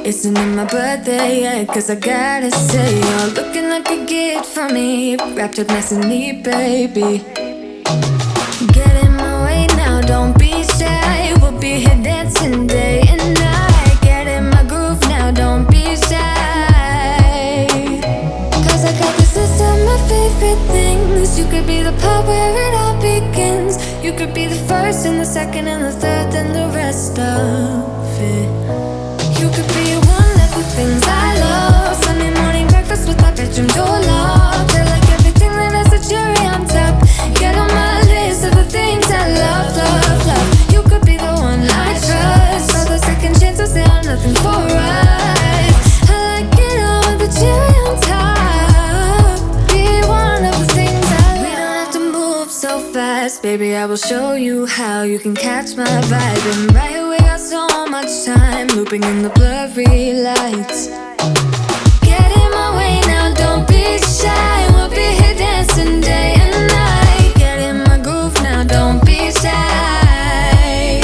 Isn't it my birthday yet? Cause I gotta say, you're looking like a gift from me, wrapped up nice and neat, baby. Get in my way now, don't be shy. We'll be here dancing day and night. Get in my groove now, don't be shy. Cause I got this list of my favorite things. You could be the part where it all begins. You could be the first and the second and the third and the rest of it. You could be one of the things I love. Sunday morning breakfast with my bedroom door locked. I like everything that has a cherry on top. Get on my list of the things I love, love, love. You could be the one I trust. All the second chances, they are nothing for us. I like it all with the cherry on top. Be one of the things I love. We don't have to move so fast, baby, I will show you how you can catch my vibe. And right here we got so much time, looping in the blurry lights. Get in my way now, don't be shy. We'll be here dancing day and night. Get in my groove now, don't be shy.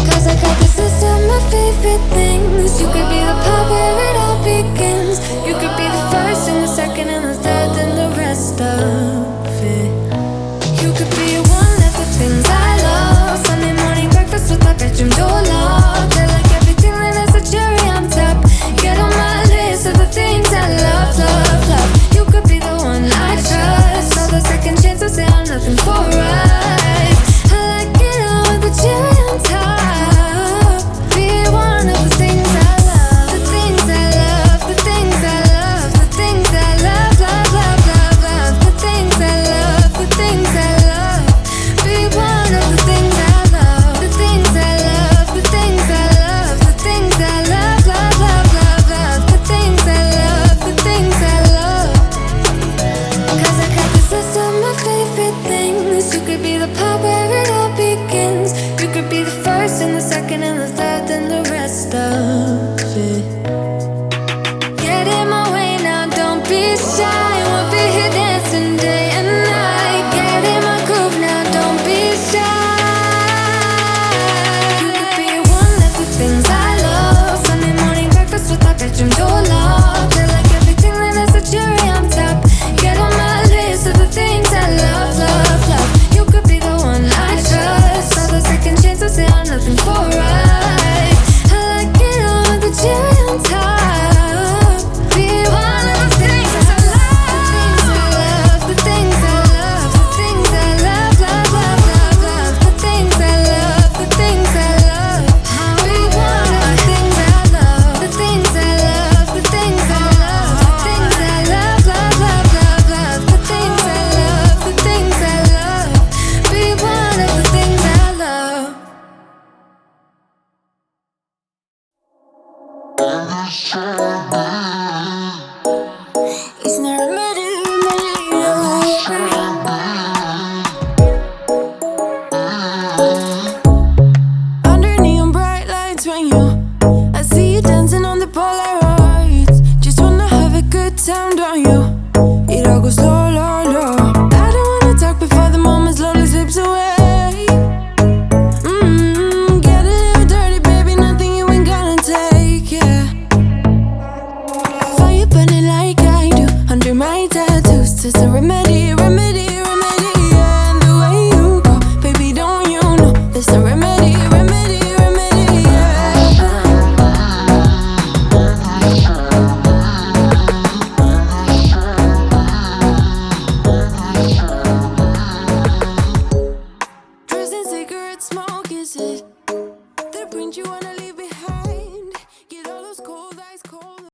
Cause I got this list of my favorite things. You could be the part where it all begins. You could be the first and the second and the third and the rest of it. You could be one of the things I love. Sunday morning breakfast with my bedroom door locked. I like everything that has a cherry on top. Get on my list of the things I love, love, love. You could be the one I trust. All the second chances, they are nothing for us. I like it all with the cherry on top. Be one of the things I love. The things I love, the things I love, the things I love, love, love, love, love. The things I love, the things I love. Be one of the things I love. The things I love, the things I love, the things I love, love, love, love, love. The things I love, the things I love. Cause I got this list of my favorite things. You could be the part where it all begins. You could be the first and the second and the third and the rest of it. Get in my way now, don't be shy. We'll be here dancing day and night. Get in my groove now, don't be shy. You could be one of the things I love. Sunday morning breakfast with my bedroom door locked. I like everything that has a cherry on top. Get on my list of the things I love, love, love. You could be the one I trust. All the second chances, they are nothing for us. I like it all with the cherry on top. Be one of the things I love. The things I love, the things I love, the things I love, love, love, love, love. The things I love, the things I love. Be one of the things I love. The things I love, the things I love, the things I love, love, love, love, love. The things I love, the things I love. Be one of the things I love. It's not a matter. Under neon bright lights when I see you dancing on the Polaroids. Just wanna have a good time, don't you? It all goes low, low, low. I don't wanna talk before the moment slowly slips away. Get a little dirty, baby, nothing you ain't gonna take, yeah. Fire burning like I do under my tattoos. There's a remedy, remedy, remedy, yeah. And the way you go, baby, don't you know? There's a remedy, remedy, remedy, yeah. Drugs and cigarette smoke, is it that brings you on a